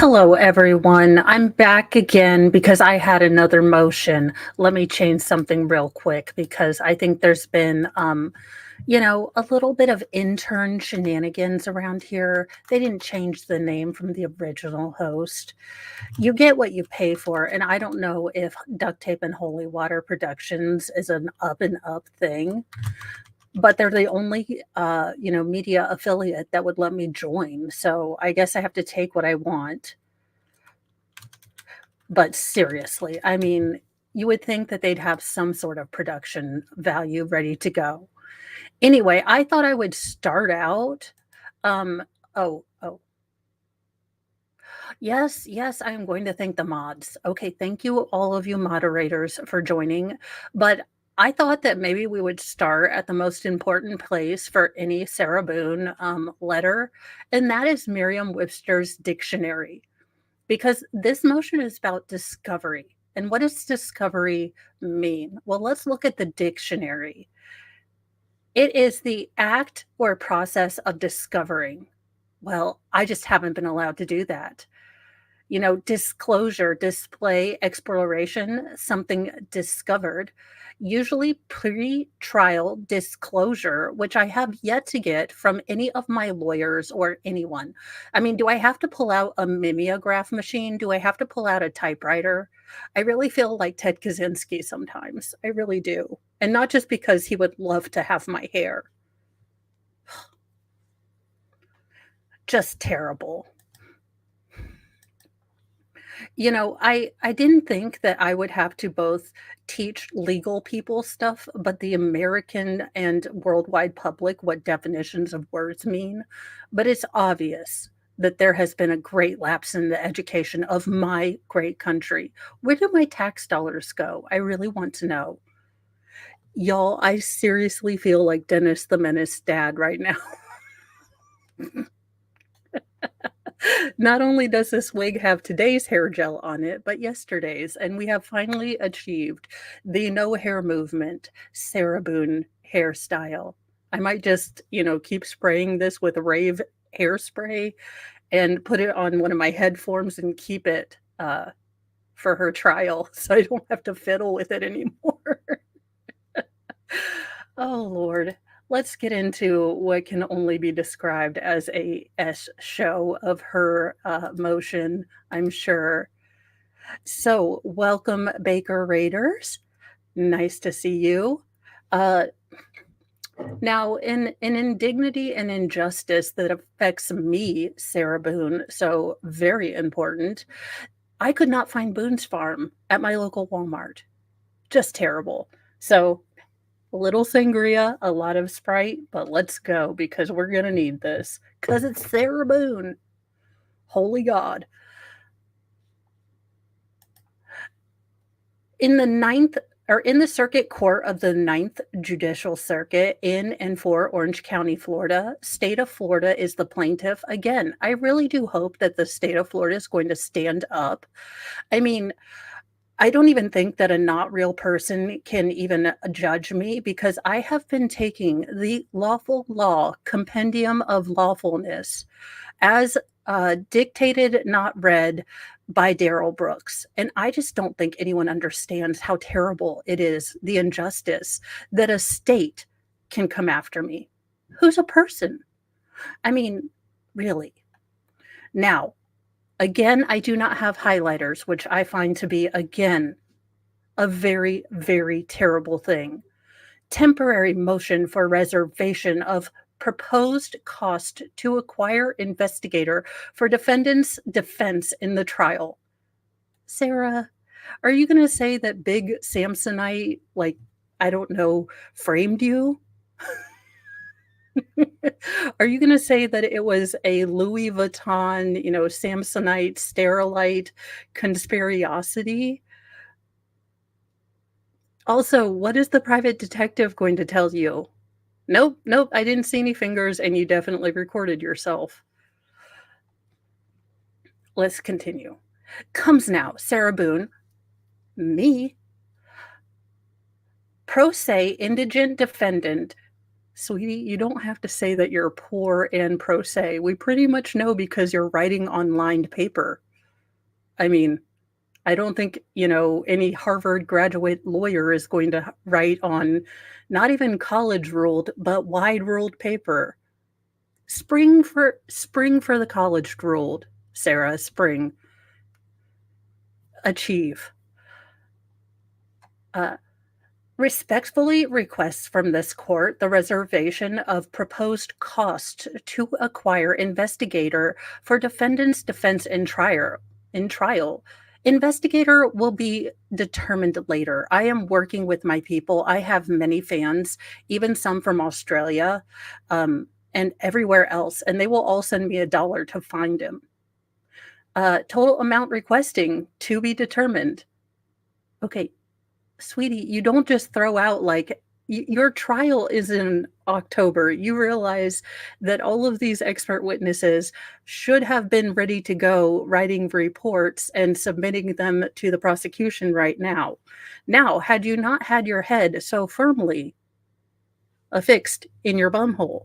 Hello, everyone. I'm back again because I had another motion. Let me change something real quick because I think there's been, a little bit of intern shenanigans around here. They didn't change the name from the original host. You get what you pay for, and I don't know if Duct Tape and Holy Water Productions is an up and up thing, but they're the only, media affiliate that would let me join. So I guess I have to take what I want. But seriously, I mean, you would think that they'd have some sort of production value ready to go. Anyway, I thought I would start out. Um, oh, yes, yes, I am going to thank the mods. Okay, thank you, all of you moderators, for joining. But I thought that maybe we would start at the most important place for any Sarah Boone letter, and that is Merriam-Webster's dictionary. Because this motion is about discovery. And what does discovery mean? Well, let's look at the dictionary. It is the act or process of discovering. Well, I just haven't been allowed to do that. Disclosure, display, exploration, something discovered, usually pre-trial disclosure, which I have yet to get from any of my lawyers or anyone. I mean, do I have to pull out a mimeograph machine? Do I have to pull out a typewriter? I really feel like Ted Kaczynski sometimes. I really do. And not just because he would love to have my hair. Just terrible. I didn't think that I would have to both teach legal people stuff, but the American and worldwide public what definitions of words mean. But it's obvious that there has been a great lapse in the education of my great country. Where do my tax dollars go? I really want to know. Y'all, I seriously feel like Dennis the Menace dad right now. Not only does this wig have today's hair gel on it, but yesterday's, and we have finally achieved the no hair movement Sarah Boone hairstyle. I might just, keep spraying this with rave hairspray and put it on one of my head forms and keep it for her trial so I don't have to fiddle with it anymore. Oh, Lord. Let's get into what can only be described as a S show of her motion, I'm sure. So, welcome, Baker Raiders. Nice to see you. Now, in an indignity and injustice that affects me, Sarah Boone, so very important, I could not find Boone's Farm at my local Walmart. Just terrible. So, a little sangria, a lot of Sprite, but let's go because we're going to need this because it's Sarah Boone. Holy God. In the circuit court of the Ninth Judicial Circuit in and for Orange County, Florida, state of Florida is the plaintiff. Again, I really do hope that the state of Florida is going to stand up. I mean, I don't even think that a not real person can even judge me because I have been taking the lawful law compendium of lawfulness as dictated, not read by Daryl Brooks. And I just don't think anyone understands how terrible it is, the injustice that a state can come after me. Who's a person? I mean, really. Now, again, I do not have highlighters, which I find to be, again, a very, very terrible thing. Temporary motion for reservation of proposed cost to acquire investigator for defendant's defense in the trial. Sarah, are you going to say that big Samsonite, I don't know, framed you? Are you going to say that it was a Louis Vuitton, Samsonite, Sterilite conspiracy? Also, what is the private detective going to tell you? Nope, I didn't see any fingers, and you definitely recorded yourself. Let's continue. Comes now, Sarah Boone, me, pro se indigent defendant. Sweetie, you don't have to say that you're poor and pro se. We pretty much know because you're writing on lined paper. I mean, I don't think, any Harvard graduate lawyer is going to write on not even college ruled, but wide ruled paper. Spring for the college ruled, Sarah, spring. Achieve. Uh, Respectfully requests from this court the reservation of proposed cost to acquire investigator for defendant's defense in trial. Investigator will be determined later. I am working with my people. I have many fans, even some from Australia, and everywhere else, and they will all send me $1 to find him. Total amount requesting to be determined. Okay, sweetie, you don't just throw out like your trial is in October. You realize that all of these expert witnesses should have been ready to go writing reports and submitting them to the prosecution right now. Now, had you not had your head so firmly affixed in your bumhole,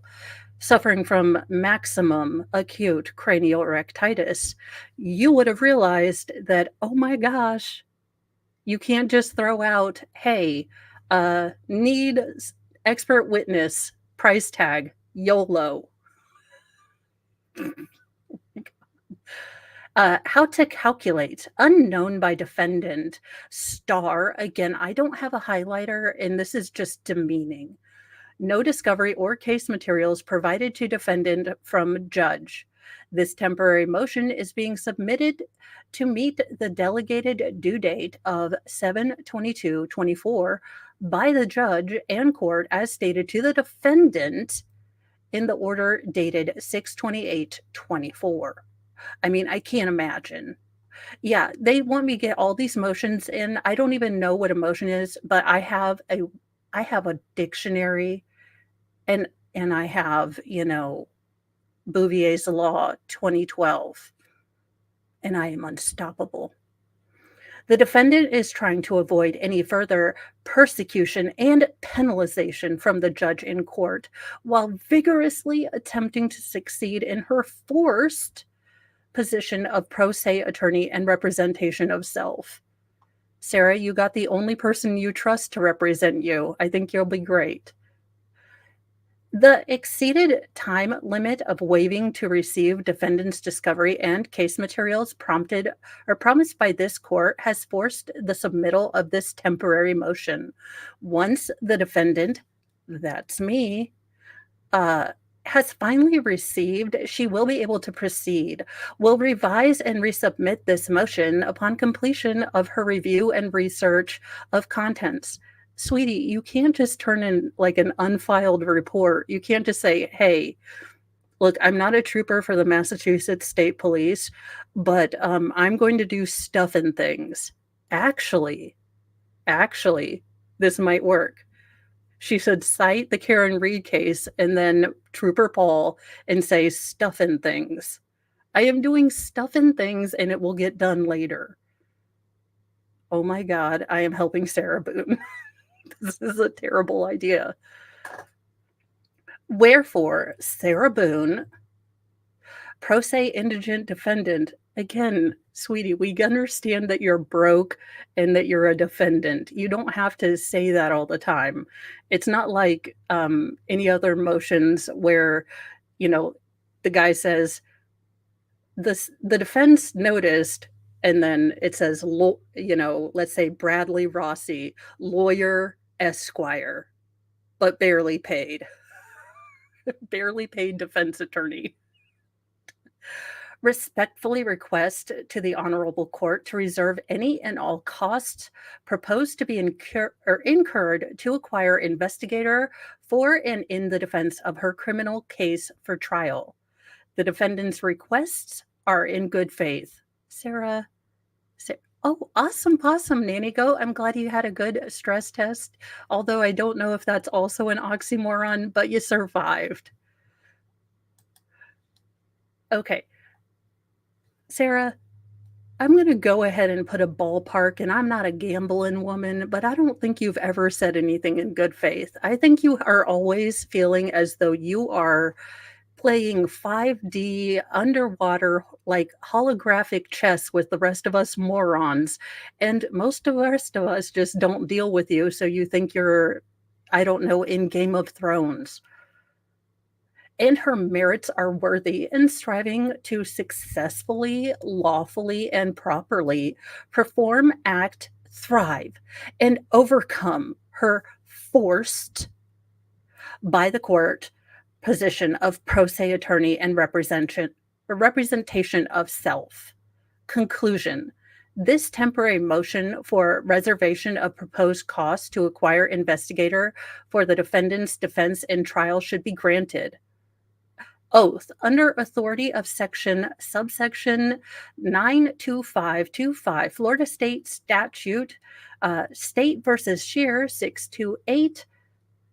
suffering from maximum acute cranial erectitis, you would have realized that, oh my gosh, you can't just throw out, hey, need expert witness, price tag, YOLO. How to calculate, unknown by defendant, star. Again, I don't have a highlighter, and this is just demeaning. No discovery or case materials provided to defendant from judge. This temporary motion is being submitted to meet the delegated due date of 7/22/24 by the judge and court as stated to the defendant in the order dated 6/28/24. I mean, I can't imagine. Yeah, they want me to get all these motions in. I don't even know what a motion is, but I have a dictionary, and I have, Bouvier's Law 2012, and I am unstoppable. The defendant is trying to avoid any further persecution and penalization from the judge in court while vigorously attempting to succeed in her forced position of pro se attorney and representation of self. Sarah, you got the only person you trust to represent you. I think you'll be great. The exceeded time limit of waiving to receive defendant's discovery and case materials prompted or promised by this court has forced the submittal of this temporary motion. Once the defendant, that's me, has finally received, she will be able to proceed. Will revise and resubmit this motion upon completion of her review and research of contents. Sweetie, you can't just turn in like an unfiled report. You can't just say, hey, look, I'm not a trooper for the Massachusetts State Police, but I'm going to do stuff and things. Actually, this might work. She should cite the Karen Reed case and then Trooper Paul and say stuff and things. I am doing stuff and things and it will get done later. Oh my God, I am helping Sarah Boone. This is a terrible idea. Wherefore, Sarah Boone, pro se indigent defendant, again, sweetie, we understand that you're broke and that you're a defendant. You don't have to say that all the time. It's not like any other motions where, the guy says, the defense noticed, and then it says, let's say Bradley Rossi, lawyer, Esquire, but barely paid. Barely paid defense attorney. Respectfully request to the Honorable Court to reserve any and all costs proposed to be incurred to acquire investigator for and in the defense of her criminal case for trial. The defendant's requests are in good faith. Sarah, oh, awesome possum, Nanny Goat. I'm glad you had a good stress test, although I don't know if that's also an oxymoron, but you survived. Okay. Sarah, I'm going to go ahead and put a ballpark, and I'm not a gambling woman, but I don't think you've ever said anything in good faith. I think you are always feeling as though you are playing 5D underwater, like holographic chess with the rest of us morons. And most of the rest of us just don't deal with you. So you think you're, I don't know, in Game of Thrones. And her merits are worthy in striving to successfully, lawfully, and properly perform, act, thrive, and overcome her forced by the court position of pro se attorney and representation of self. Conclusion. This temporary motion for reservation of proposed costs to acquire investigator for the defendant's defense and trial should be granted. Oath under authority of subsection 92525 Florida State Statute, State versus Shear 628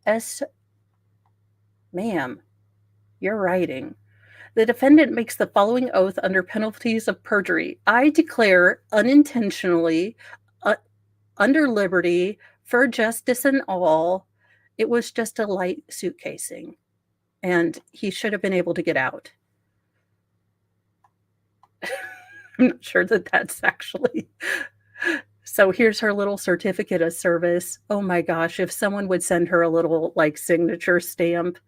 S. Ma'am, you're writing. The defendant makes the following oath under penalties of perjury. I declare unintentionally, under liberty, for justice and all, it was just a light suitcasing, and he should have been able to get out. I'm not sure that that's actually... So here's her little certificate of service. Oh my gosh, if someone would send her a little like signature stamp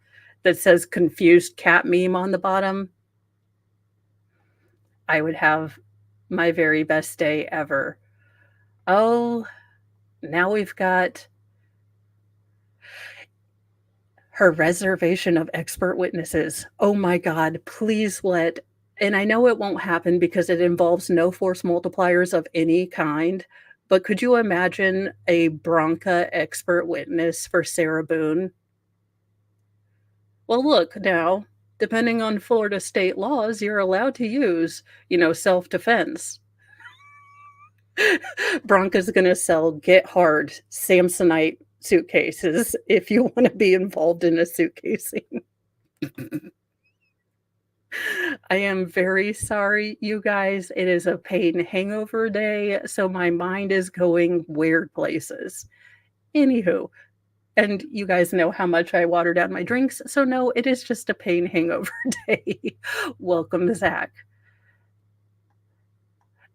that says confused cat meme on the bottom, I would have my very best day ever. Oh, now we've got her reservation of expert witnesses. Oh my God, please let, and I know it won't happen because it involves no force multipliers of any kind, but could you imagine a Bronca expert witness for Sarah Boone? Well, look now, depending on Florida state laws, you're allowed to use, self-defense. Bronca's going to sell Get Hard Samsonite suitcases if you want to be involved in a suitcasing. I am very sorry, you guys. It is a pain hangover day, so my mind is going weird places. Anywho, and you guys know how much I water down my drinks, so no, it is just a pain hangover day. Welcome, Zach.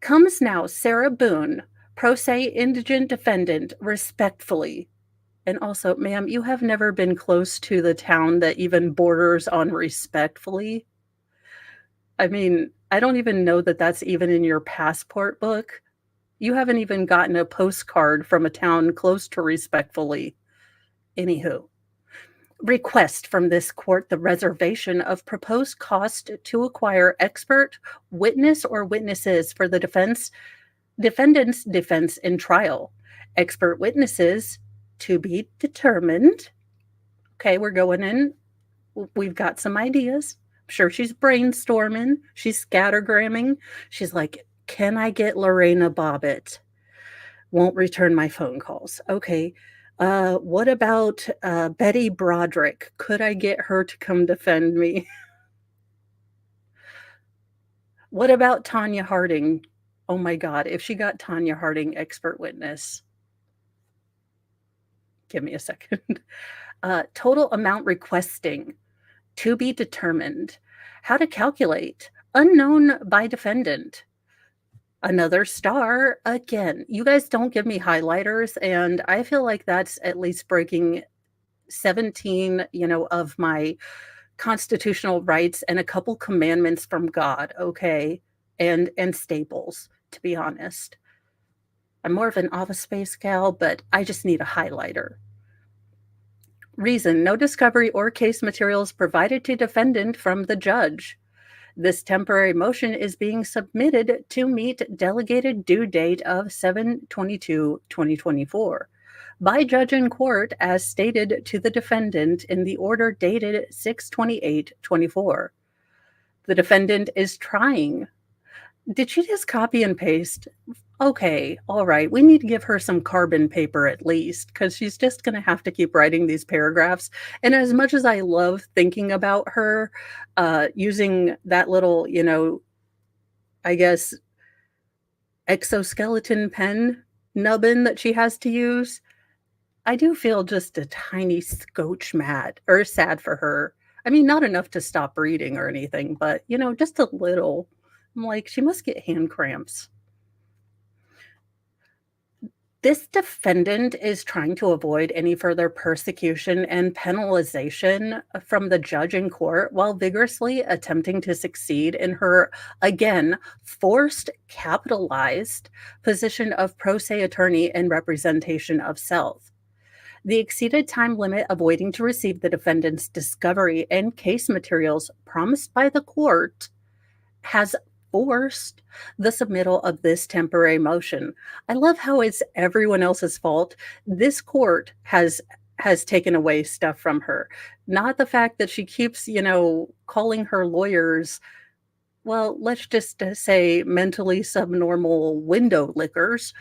Comes now Sarah Boone, pro se indigent defendant, respectfully. And also, ma'am, you have never been close to the town that even borders on respectfully. I mean, I don't even know that that's even in your passport book. You haven't even gotten a postcard from a town close to respectfully. Anywho, request from this court the reservation of proposed cost to acquire expert witness or witnesses for the defendant's defense in trial. Expert witnesses to be determined. Okay, we're going in. We've got some ideas. I'm sure she's brainstorming. She's scattergramming. She's like, can I get Lorena Bobbitt? Won't return my phone calls. Okay. What about Betty Broderick? Could I get her to come defend me? What about Tanya Harding? Oh my God, if she got Tanya Harding expert witness. Give me a second. Total amount requesting to be determined. How to calculate unknown by defendant. Another star again. You guys don't give me highlighters, and I feel like that's at least breaking 17, of my constitutional rights and a couple commandments from God, okay? And staples, to be honest. I'm more of an office space gal, but I just need a highlighter. Reason, no discovery or case materials provided to defendant from the judge. This temporary motion is being submitted to meet delegated due date of 7/22/2024 by judge in court as stated to the defendant in the order dated 6/28/24. The defendant is trying. Did she just copy and paste? Okay, all right. We need to give her some carbon paper at least, because she's just going to have to keep writing these paragraphs. And as much as I love thinking about her using that little, I guess, exoskeleton pen nubbin that she has to use, I do feel just a tiny scotch mad or sad for her. I mean, not enough to stop breathing or anything, but, just a little. I'm like, she must get hand cramps. This defendant is trying to avoid any further persecution and penalization from the judge in court while vigorously attempting to succeed in her, again, forced capitalized position of pro se attorney and representation of self. The exceeded time limit of waiting to receive the defendant's discovery and case materials promised by the court has forced the submittal of this temporary motion. I love how it's everyone else's fault. This court has taken away stuff from her. Not the fact that she keeps, calling her lawyers, well, let's just say mentally subnormal window lickers.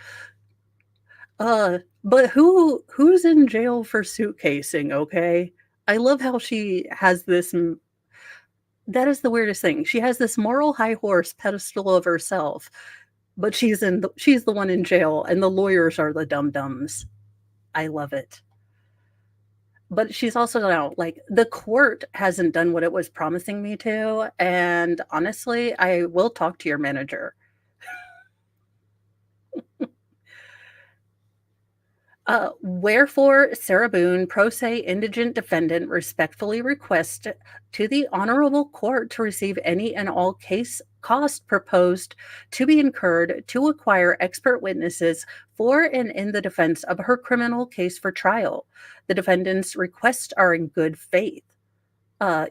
But who's in jail for suitcasing, okay? I love how she has this that is the weirdest thing. She has this moral high horse pedestal of herself, but she's the one in jail and the lawyers are the dum-dums. I love it. But she's also now like the court hasn't done what it was promising me to, and honestly, I will talk to your manager. Wherefore, Sarah Boone, pro se indigent defendant, respectfully requests to the Honorable Court to receive any and all case cost proposed to be incurred to acquire expert witnesses for and in the defense of her criminal case for trial. The defendant's requests are in good faith.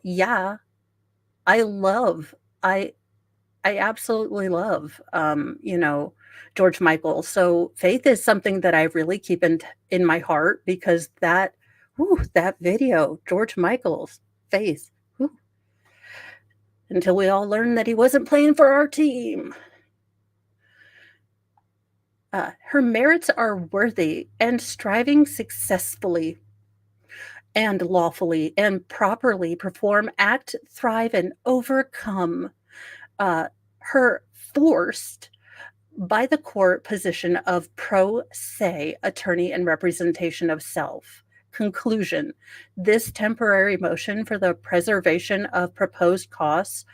Yeah, I love, I I absolutely love, George Michael. So faith is something that I really keep in my heart because that video, George Michael's Faith, whew, until we all learned that he wasn't playing for our team. Her merits are worthy and striving successfully and lawfully and properly perform, act, thrive, and overcome her forced by the court position of pro se attorney and representation of self. Conclusion. This temporary motion for the preservation of proposed costs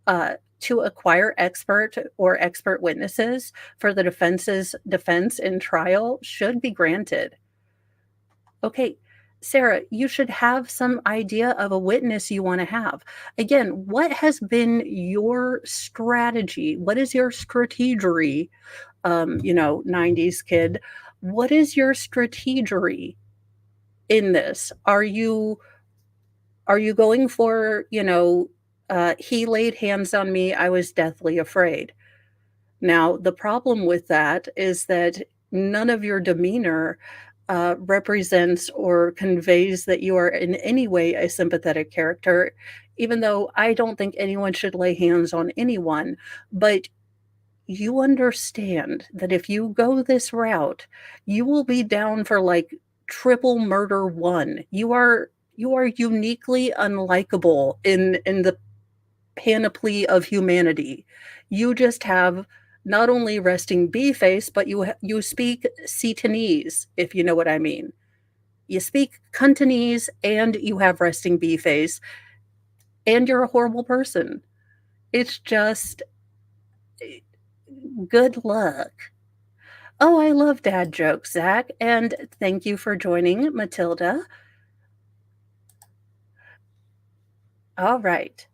to acquire expert or expert witnesses for the defense's defense in trial should be granted. Okay, Sarah, you should have some idea of a witness you want to have. Again, what has been your strategy? What is your strategery? 90s kid. What is your strategery in this? Are you going for, he laid hands on me, I was deathly afraid. Now, the problem with that is that none of your demeanor represents or conveys that you are in any way a sympathetic character, even though I don't think anyone should lay hands on anyone. But you understand that if you go this route, you will be down for like triple murder one. You are uniquely unlikable in the panoply of humanity. You just have not only resting bee face, but you speak Seatonese, if you know what I mean. You speak Cantonese and you have resting bee face, and you're a horrible person. It's just good luck. Oh, I love dad jokes, Zach, and thank you for joining, Matilda. All right.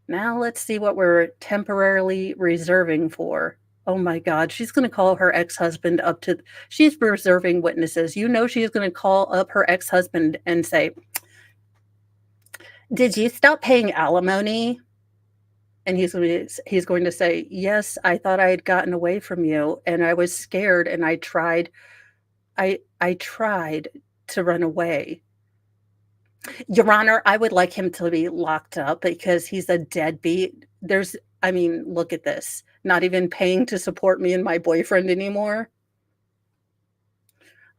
Now let's see what we're temporarily reserving for. Oh my God, she's going to call her ex-husband up to, she's reserving witnesses. You know she's going to call up her ex-husband and say, did you stop paying alimony? And he's going to say, yes, I thought I had gotten away from you and I was scared and I tried to run away. Your Honor, I would like him to be locked up because he's a deadbeat. Look at this. Not even paying to support me and my boyfriend anymore.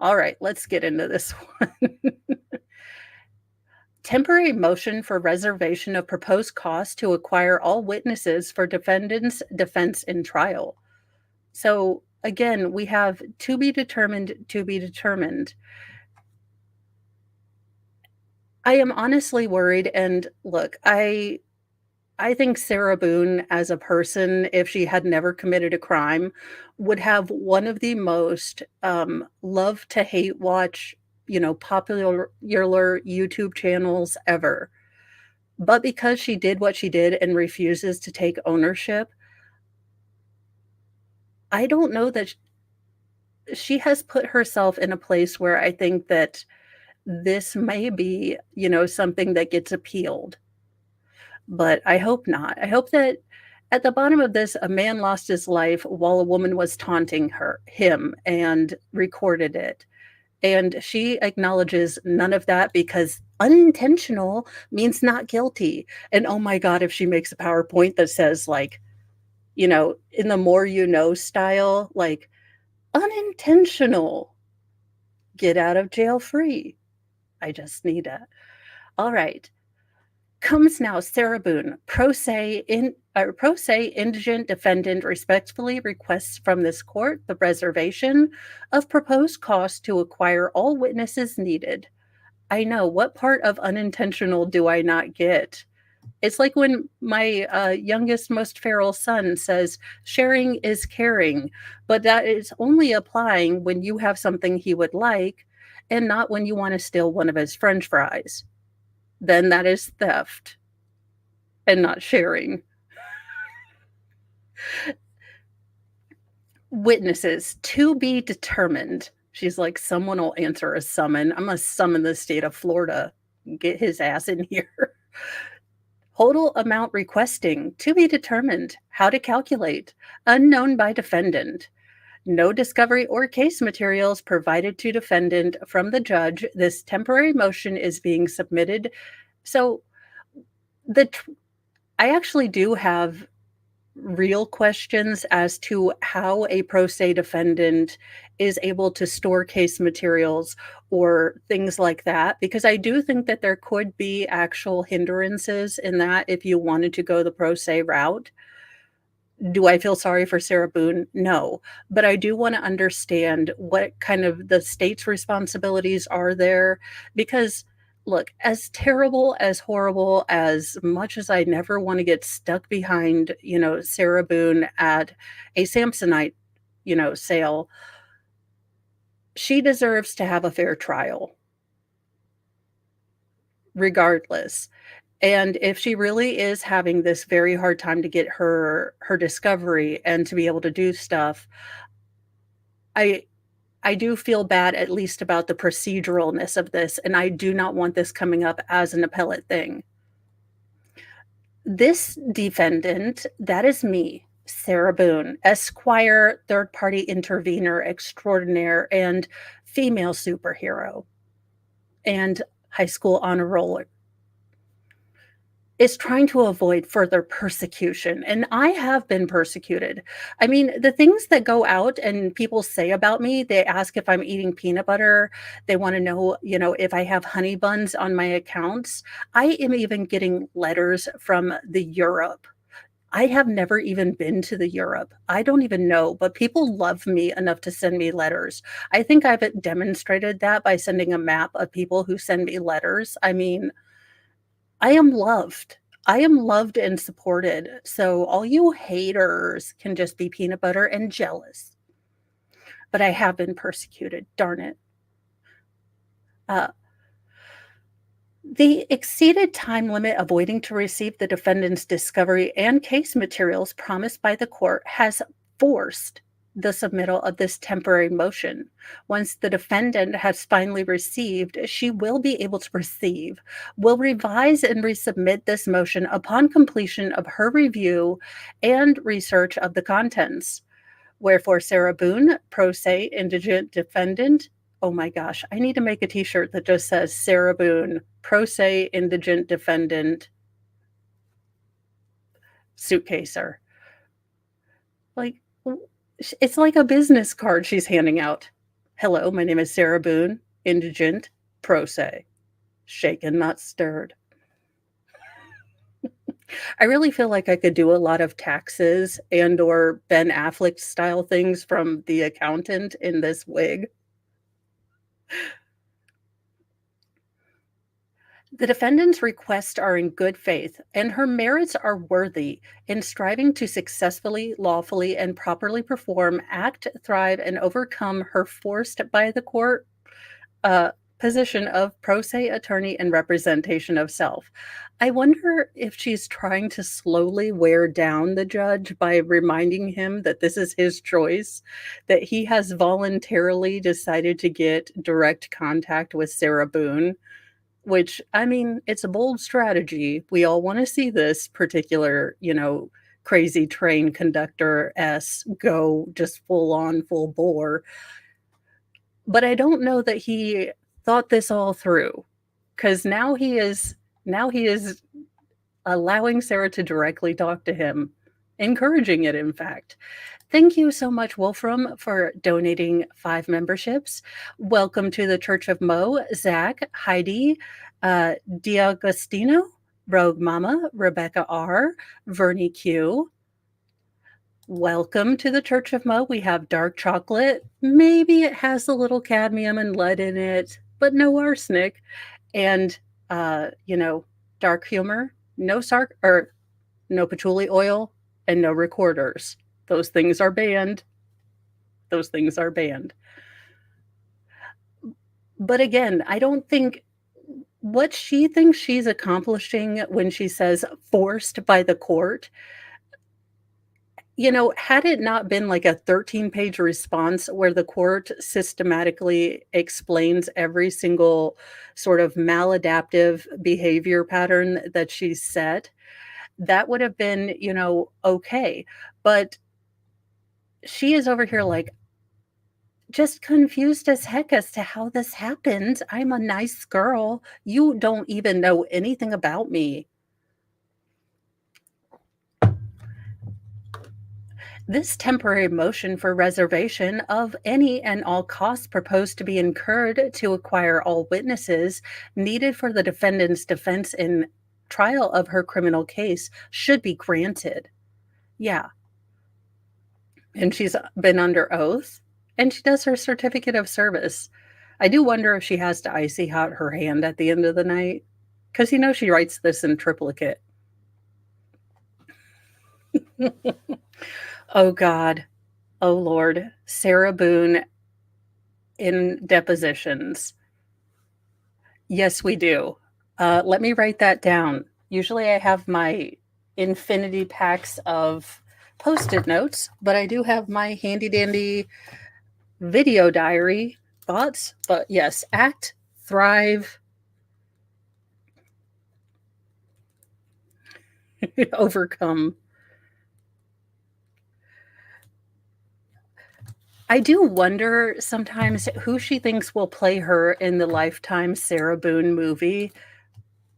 All right, let's get into this one. Temporary motion for reservation of proposed costs to acquire all witnesses for defendant's defense in trial. So again, we have to be determined. I am honestly worried, and look, I think Sarah Boone as a person, if she had never committed a crime, would have one of the most, love to hate watch, popular YouTube channels ever. But because she did what she did and refuses to take ownership, I don't know that she has put herself in a place where I think that this may be, something that gets appealed. But I hope not. I hope that at the bottom of this, a man lost his life while a woman was taunting him and recorded it. And she acknowledges none of that because unintentional means not guilty. And oh my God, if she makes a PowerPoint that says, like, in the more you know style, like, unintentional, get out of jail free. I just need that. All right. Comes now Sarah Boone, pro se indigent defendant respectfully requests from this court the reservation of proposed costs to acquire all witnesses needed. I know, what part of unintentional do I not get? It's like when my youngest, most feral son says, sharing is caring, but that is only applying when you have something he would like and not when you want to steal one of his French fries. Then that is theft and not sharing. Witnesses to be determined. She's like, someone will answer a summon. I'm going to summon the state of Florida. Get his ass in here. Total amount requesting to be determined. How to calculate. Unknown by defendant. No discovery or case materials provided to defendant from the judge. This temporary motion is being submitted. So I actually do have real questions as to how a pro se defendant is able to store case materials or things like that, because I do think that there could be actual hindrances in that if you wanted to go the pro se route. Do I feel sorry for Sarah Boone? No. But I do want to understand what kind of the state's responsibilities are there. Because, look, as terrible, as horrible, as much as I never want to get stuck behind, Sarah Boone at a Samsonite, sale, she deserves to have a fair trial, regardless. And if she really is having this very hard time to get her discovery and to be able to do stuff, I I do feel bad at least about the proceduralness of this, and I do not want this coming up as an appellate thing. This defendant, that is me, Sarah Boone, Esquire, third-party intervener extraordinaire, and female superhero, and high school honor roller, is trying to avoid further persecution, and I have been persecuted. I mean, the things that go out and people say about me, they ask if I'm eating peanut butter, they wanna know, if I have honey buns on my accounts. I am even getting letters from the Europe. I have never even been to the Europe. I don't even know, but people love me enough to send me letters. I think I've demonstrated that by sending a map of people who send me letters. I mean, I am loved. I am loved and supported. So all you haters can just be peanut butter and jealous. But I have been persecuted, darn it. Uh, the exceeded time limit of waiting to receive the defendant's discovery and case materials promised by the court has forced the submittal of this temporary motion. Once the defendant has finally received, she will be able to will revise and resubmit this motion upon completion of her review and research of the contents. Wherefore, Sarah Boone, pro se indigent defendant. Oh my gosh, I need to make a t-shirt that just says Sarah Boone, pro se indigent defendant, suitcaser. Like, it's like a business card she's handing out. Hello, my name is Sarah Boone, indigent, pro se, shaken, not stirred. I really feel like I could do a lot of taxes and or Ben Affleck style things from The Accountant in this wig. The defendant's requests are in good faith, and her merits are worthy in striving to successfully, lawfully, and properly perform, act, thrive, and overcome her forced by the court uh, position of pro se attorney and representation of self. I wonder if she's trying to slowly wear down the judge by reminding him that this is his choice, that he has voluntarily decided to get direct contact with Sarah Boone, which, I mean, it's a bold strategy. We all want to see this particular, crazy train conductor S go just full on, full bore. But I don't know that he thought this all through, because now he is allowing Sarah to directly talk to him, encouraging it, in fact. Thank you so much, Wolfram, for donating 5 memberships. Welcome to the Church of Mo, Zach, Heidi, Diagostino, Rogue Mama, Rebecca R, Vernie Q. Welcome to the Church of Mo. We have dark chocolate. Maybe it has a little cadmium and lead in it, but no arsenic. And dark humor, no no patchouli oil, and no recorders. Those things are banned. Those things are banned. But again, I don't think what she thinks she's accomplishing when she says forced by the court, had it not been like a 13-page response where the court systematically explains every single sort of maladaptive behavior pattern that she's set, that would have been, okay. But she is over here like just confused as heck as to how this happened. I'm a nice girl. You don't even know anything about me. This temporary motion for reservation of any and all costs proposed to be incurred to acquire all witnesses needed for the defendant's defense in trial of her criminal case should be granted. Yeah. And she's been under oath, and she does her certificate of service. I do wonder if she has to icy hot her hand at the end of the night, because she writes this in triplicate. Oh, God. Oh, Lord. Sarah Boone in Depositions. Yes, we do. Let me write that down. Usually I have my infinity packs of Post-it notes, but I do have my handy-dandy video diary thoughts. But yes, act, thrive, overcome. I do wonder sometimes who she thinks will play her in the Lifetime Sarah Boone movie.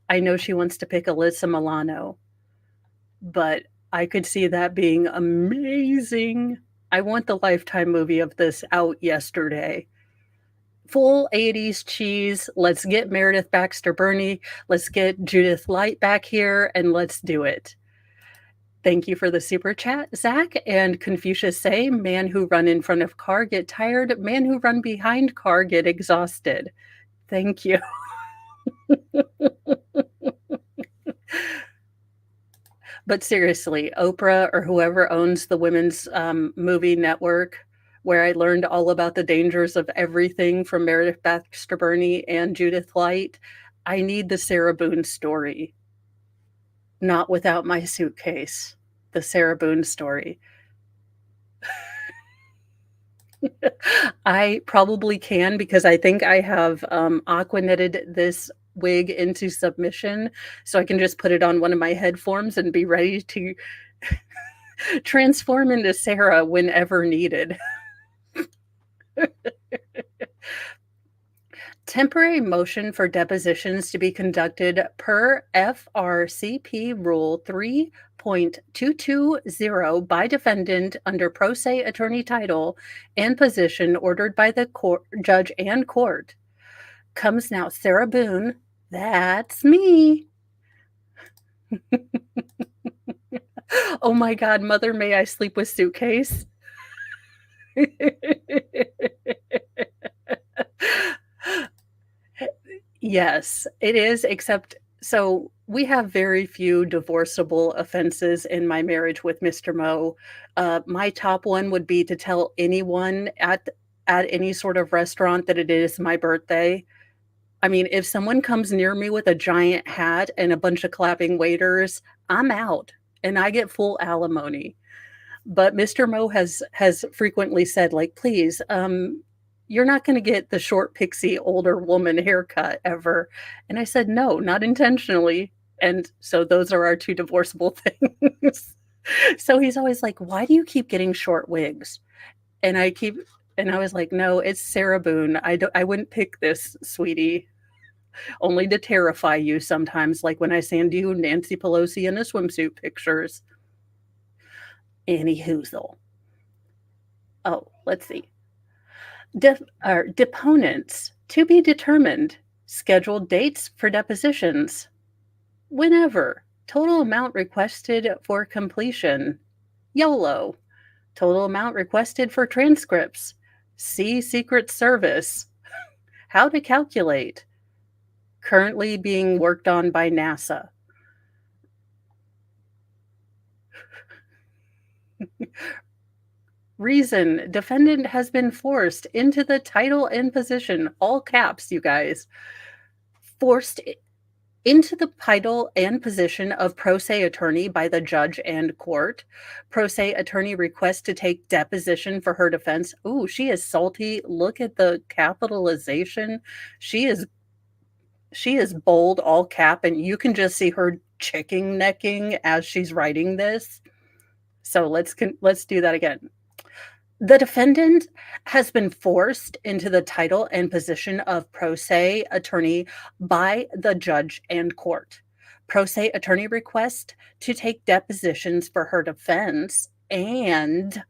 I know she wants to pick Alyssa Milano, but I could see that being amazing. I want the Lifetime movie of this out yesterday. Full 80s cheese. Let's get Meredith Baxter Burney. Let's get Judith Light back here, and let's do it. Thank you for the super chat, Zach. And Confucius say, man who run in front of car get tired, man who run behind car get exhausted. Thank you. But seriously, Oprah or whoever owns the women's movie network, where I learned all about the dangers of everything from Meredith Baxter Burney and Judith Light, I need the Sarah Boone story. Not Without My Suitcase, the Sarah Boone story. I probably can, because I think I have aqua-knitted this wig into submission, so I can just put it on one of my head forms and be ready to transform into Sarah whenever needed. Temporary motion for depositions to be conducted per FRCP Rule 3.220 by defendant under pro se attorney title and position ordered by the court, judge and court. Comes now Sarah Boone. That's me. Oh my God, Mother, may I sleep with suitcase? Yes, it is, except so we have very few divorceable offenses in my marriage with Mr. Mo. My top one would be to tell anyone at any sort of restaurant that it is my birthday. I mean, if someone comes near me with a giant hat and a bunch of clapping waiters, I'm out and I get full alimony. But Mr. Mo has frequently said, like, "Please, you're not gonna get the short, pixie, older woman haircut ever." And I said, "No, not intentionally." And so those are our 2 divorceable things. So he's always like, "Why do you keep getting short wigs?" And I was like, "No, it's Sarah Boone. I wouldn't pick this, sweetie, only to terrify you sometimes, like when I send you Nancy Pelosi in a swimsuit pictures." Any hoozle. Oh, let's see. Deponents to be determined. Scheduled dates for depositions. Whenever. Total amount requested for completion. YOLO. Total amount requested for transcripts. See Secret Service. How to calculate. Currently being worked on by NASA. Reason, defendant has been forced into the title and position, all caps, you guys, forced into the title and position of pro se attorney by the judge and court. Pro se attorney requests to take deposition for her defense. Ooh, she is salty. Look at the capitalization. She is bold, all cap, and you can just see her chicken necking as she's writing this. So let's do that again. The defendant has been forced into the title and position of pro se attorney by the judge and court. Pro se attorney request to take depositions for her defense, and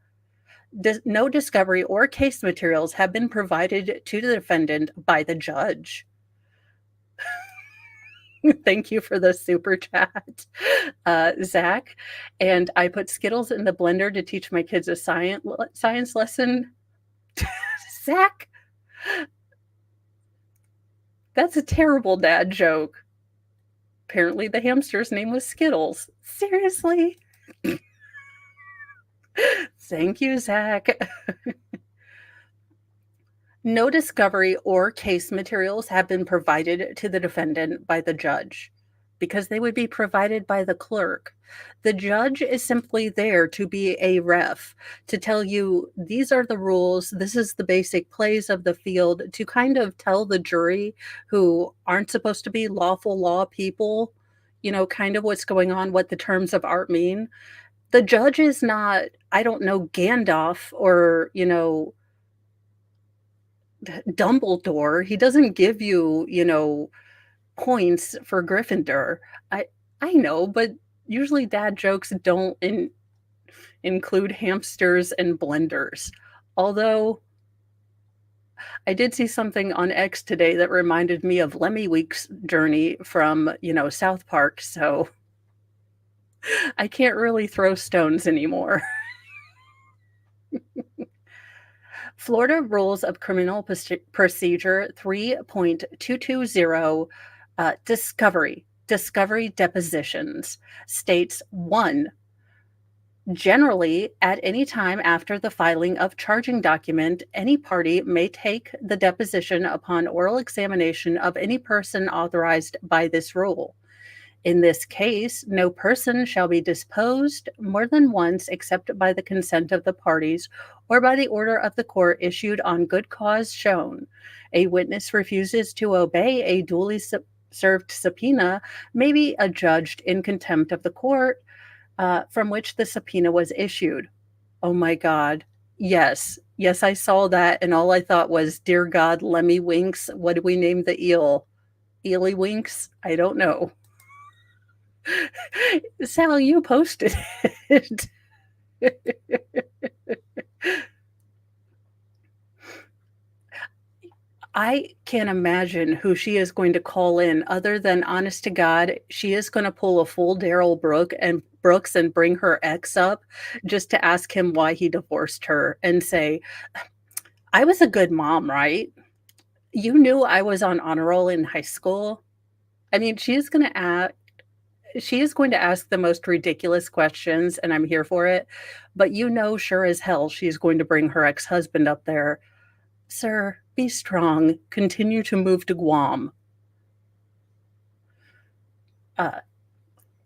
no discovery or case materials have been provided to the defendant by the judge. Thank you for the super chat, Zach. And I put Skittles in the blender to teach my kids a science lesson. Zach, that's a terrible dad joke. Apparently, the hamster's name was Skittles. Seriously? Thank you, Zach. No discovery or case materials have been provided to the defendant by the judge because they would be provided by the clerk. The judge is simply there to be a ref, to tell you these are the rules, this is the basic plays of the field, to kind of tell the jury who aren't supposed to be lawful law people, kind of what's going on, what the terms of art mean. The judge is not, I don't know, Gandalf or, Dumbledore. He doesn't give you, points for Gryffindor. I know, but usually dad jokes don't include hamsters and blenders. Although I did see something on X today that reminded me of Lemmy Week's journey from, South Park, so I can't really throw stones anymore. Florida Rules of Criminal Procedure 3.220 Discovery Depositions states 1. Generally, at any time after the filing of charging document, any party may take the deposition upon oral examination of any person authorized by this rule. In this case, no person shall be disposed more than once except by the consent of the parties or by the order of the court issued on good cause shown. A witness refuses to obey a duly served subpoena may be adjudged in contempt of the court from which the subpoena was issued. Oh my God. Yes, I saw that, and all I thought was, dear God, Lemmy Winks. What do we name the eel? Eely Winks? I don't know. Sal, you posted it. I can't imagine who she is going to call in other than, honest to God, she is going to pull a full Daryl Brooks and bring her ex up just to ask him why he divorced her and say, I was a good mom, right? You knew I was on honor roll in high school. I mean, she is going to ask the most ridiculous questions, and I'm here for it, but you know sure as hell she's going to bring her ex-husband up there. "Sir, be strong. Continue to move to Guam." Uh,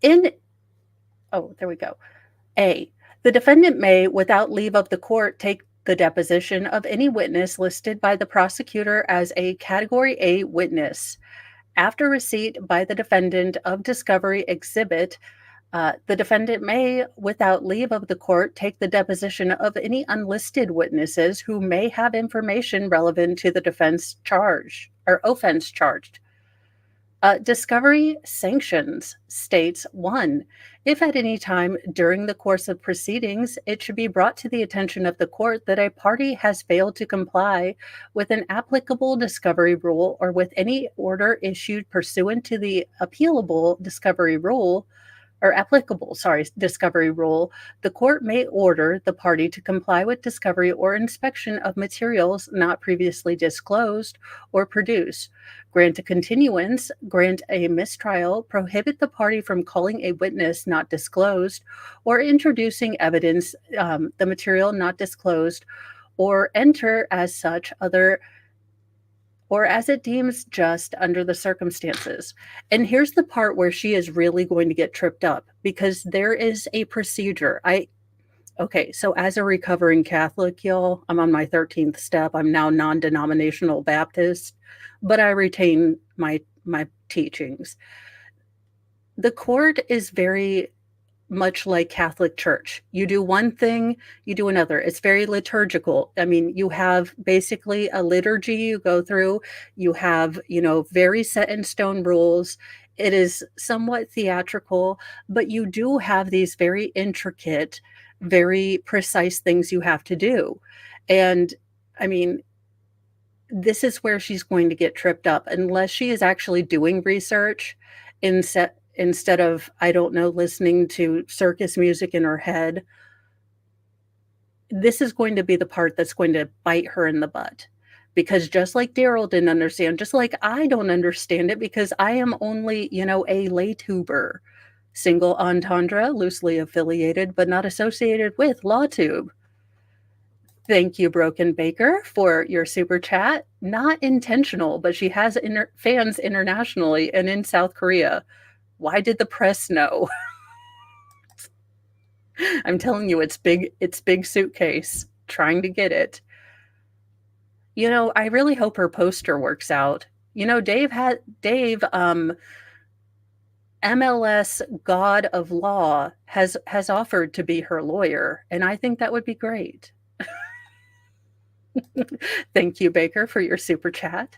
in oh, there we go. A. The defendant may, without leave of the court, take the deposition of any witness listed by the prosecutor as a Category A witness. After receipt by the defendant of discovery exhibit, the defendant may, without leave of the court, take the deposition of any unlisted witnesses who may have information relevant to the defense charge or offense charged. Discovery sanctions states 1. If at any time during the course of proceedings it should be brought to the attention of the court that a party has failed to comply with an applicable discovery rule or with any order issued pursuant to the appealable discovery rule, or applicable, discovery rule, the court may order the party to comply with discovery or inspection of materials not previously disclosed or produce, grant a continuance, grant a mistrial, prohibit the party from calling a witness not disclosed or introducing evidence, the material not disclosed, or enter as such other or as it deems just under the circumstances. And here's the part where she is really going to get tripped up because there is a procedure. Okay, so as a recovering Catholic, y'all, I'm on my 13th step. I'm now non-denominational Baptist, but I retain my teachings. The court is very much like Catholic Church. You do one thing, you do another. It's very liturgical. I mean, you have basically a liturgy you go through. You have, very set in stone rules. It is somewhat theatrical, but you do have these very intricate, very precise things you have to do. And I mean, this is where she's going to get tripped up unless she is actually doing research instead of, I don't know, listening to circus music in her head. This is going to be the part that's going to bite her in the butt. Because just like Daryl didn't understand, just like I don't understand it because I am only, a lay tuber. Single entendre, loosely affiliated, but not associated with LawTube. Thank you, Broken Baker, for your super chat. Not intentional, but she has fans internationally and in South Korea. Why did the press know? I'm telling you, it's big suitcase, trying to get it. I really hope her poster works out. Dave, MLS God of Law has offered to be her lawyer, and I think that would be great. Thank you, Baker, for your super chat.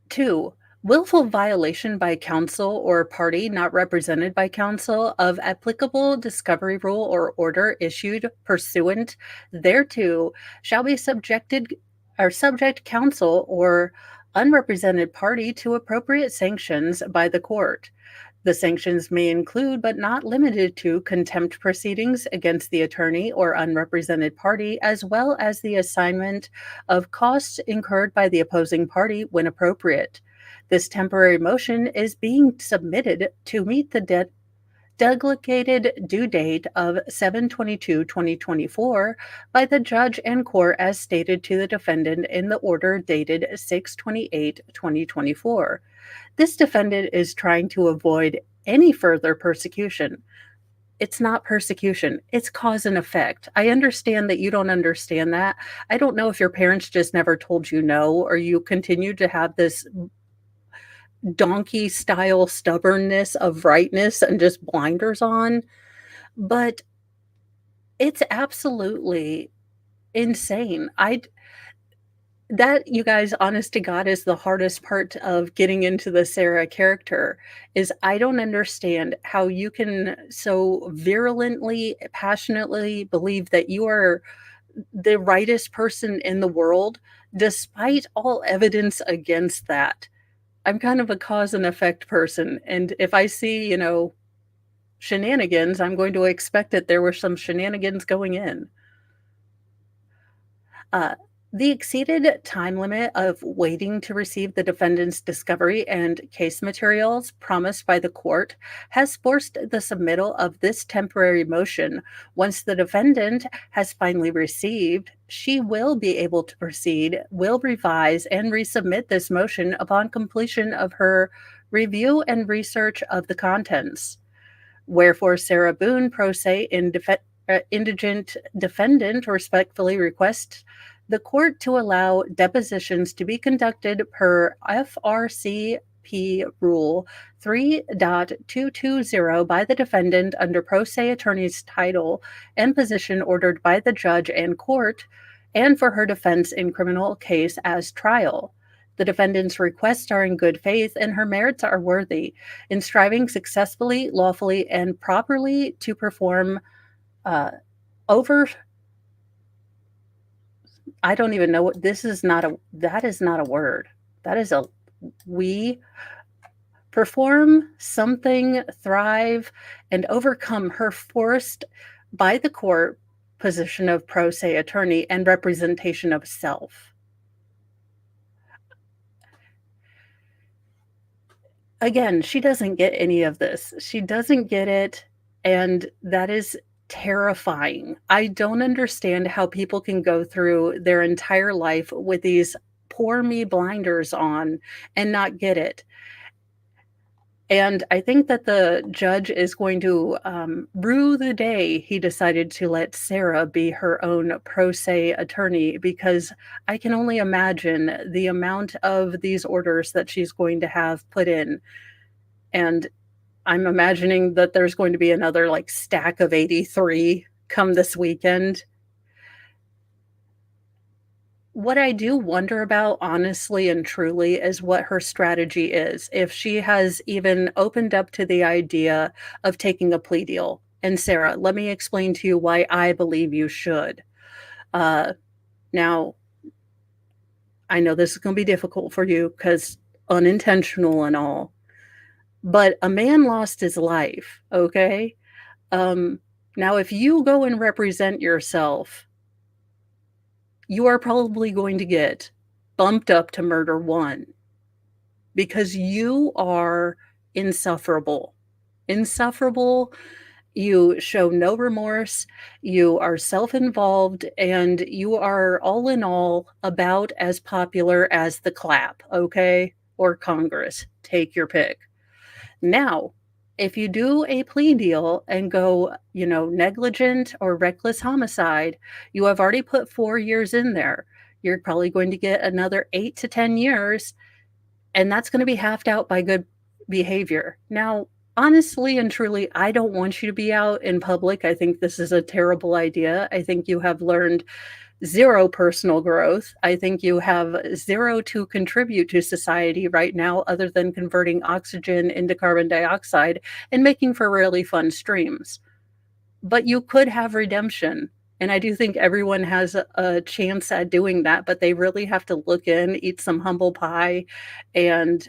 2. Willful violation by counsel or party not represented by counsel of applicable discovery rule or order issued pursuant thereto shall be subject counsel or unrepresented party to appropriate sanctions by the court. The sanctions may include, but not limited to, contempt proceedings against the attorney or unrepresented party, as well as the assignment of costs incurred by the opposing party when appropriate. This temporary motion is being submitted to meet the delegated due date of 7/22/2024 by the judge and court as stated to the defendant in the order dated 6/28/2024. This defendant is trying to avoid any further persecution. It's not persecution. It's cause and effect. I understand that you don't understand that. I don't know if your parents just never told you no, or you continue to have this donkey style stubbornness of rightness and just blinders on, but it's absolutely insane. That, you guys, honest to God, is the hardest part of getting into the Sarah character, is I don't understand how you can so virulently, passionately believe that you are the rightest person in the world, despite all evidence against that. I'm kind of a cause and effect person, and if I see, shenanigans, I'm going to expect that there were some shenanigans going in. The exceeded time limit of waiting to receive the defendant's discovery and case materials promised by the court has forced the submittal of this temporary motion. Once the defendant has finally received, she will be able to proceed, will revise, and resubmit this motion upon completion of her review and research of the contents. Wherefore, Sarah Boone, pro se indigent defendant, respectfully requests the court to allow depositions to be conducted per FRCP Rule 3.220 by the defendant under pro se attorney's title and position ordered by the judge and court, and for her defense in criminal case as trial. The defendant's requests are in good faith and her merits are worthy. In striving successfully, lawfully, and properly to perform over I don't even know what this is not a that is not a word. That is a we perform something, thrive, and overcome her forced by the court position of pro se attorney and representation of self. Again, she doesn't get any of this. She doesn't get it, and that is terrifying. I don't understand how people can go through their entire life with these poor me blinders on and not get it. And I think that the judge is going to rue the day he decided to let Sarah be her own pro se attorney, because I can only imagine the amount of these orders that she's going to have put in. And I'm imagining that there's going to be another like stack of 83 come this weekend. What I do wonder about, honestly and truly, is what her strategy is. If she has even opened up to the idea of taking a plea deal. And Sarah, let me explain to you why I believe you should. Now, I know this is going to be difficult for you because unintentional and all, but a man lost his life, okay? Now, if you go and represent yourself, you are probably going to get bumped up to murder one because you are insufferable. Insufferable. You show no remorse. You are self involved, and you are all in all about as popular as the clap, okay? Or Congress. Take your pick. Now, if you do a plea deal and go, negligent or reckless homicide, you have already put 4 years in there. You're probably going to get another 8 to 10 years, and that's going to be halved out by good behavior. Now, honestly and truly, I don't want you to be out in public. I think this is a terrible idea. I think you have learned zero personal growth. I think you have zero to contribute to society right now, other than converting oxygen into carbon dioxide and making for really fun streams. But you could have redemption. And I do think everyone has a chance at doing that, but they really have to look in, eat some humble pie, and,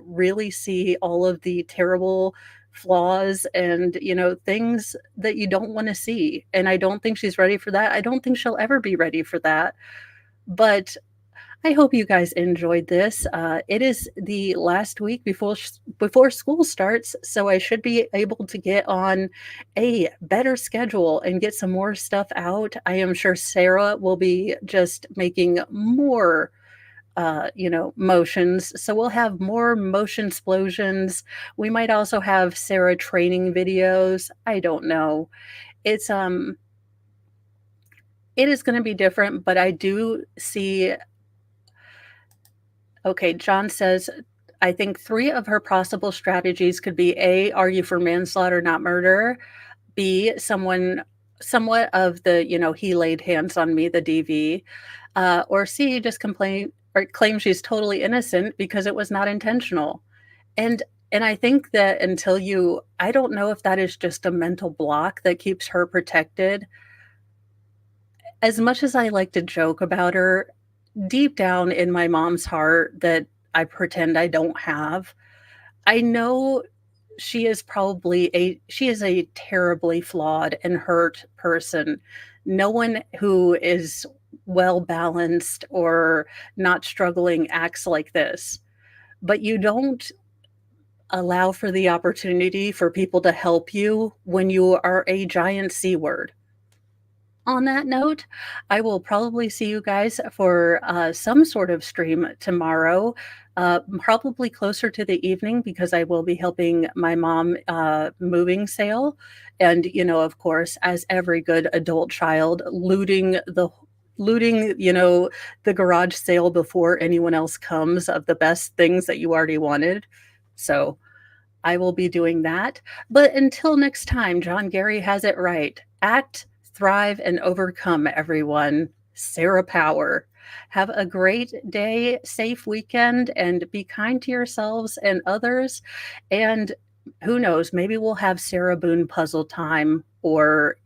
really see all of the terrible flaws and, things that you don't want to see. And I don't think she's ready for that. I don't think she'll ever be ready for that. But I hope you guys enjoyed this. It is the last week before school starts, so I should be able to get on a better schedule and get some more stuff out. I am sure Sarah will be just making more motions. So we'll have more motion explosions. We might also have Sarah training videos. I don't know. It's it is going to be different, but I do see. Okay, John says, I think 3 of her possible strategies could be A, argue for manslaughter, not murder. B, somewhat of the, he laid hands on me, the DV. Or C, just complain or claim she's totally innocent because it was not intentional. And I think that I don't know if that is just a mental block that keeps her protected. As much as I like to joke about her, deep down in my mom's heart that I pretend I don't have, I know she is a terribly flawed and hurt person. No one who is well balanced or not struggling acts like this, but you don't allow for the opportunity for people to help you when you are a giant C word. On that note, I will probably see you guys for some sort of stream tomorrow, probably closer to the evening because I will be helping my mom moving sale. And, of course, as every good adult child, looting, the garage sale before anyone else comes of the best things that you already wanted. So I will be doing that. But until next time, John Gary has it right. Act, thrive, and overcome, everyone. Sarah Power. Have a great day, safe weekend, and be kind to yourselves and others. And who knows, maybe we'll have Sarah Boone puzzle time or,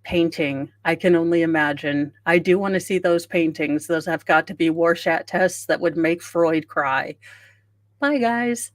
painting. I can only imagine. I do want to see those paintings. Those have got to be Rorschach tests that would make Freud cry. Bye, guys.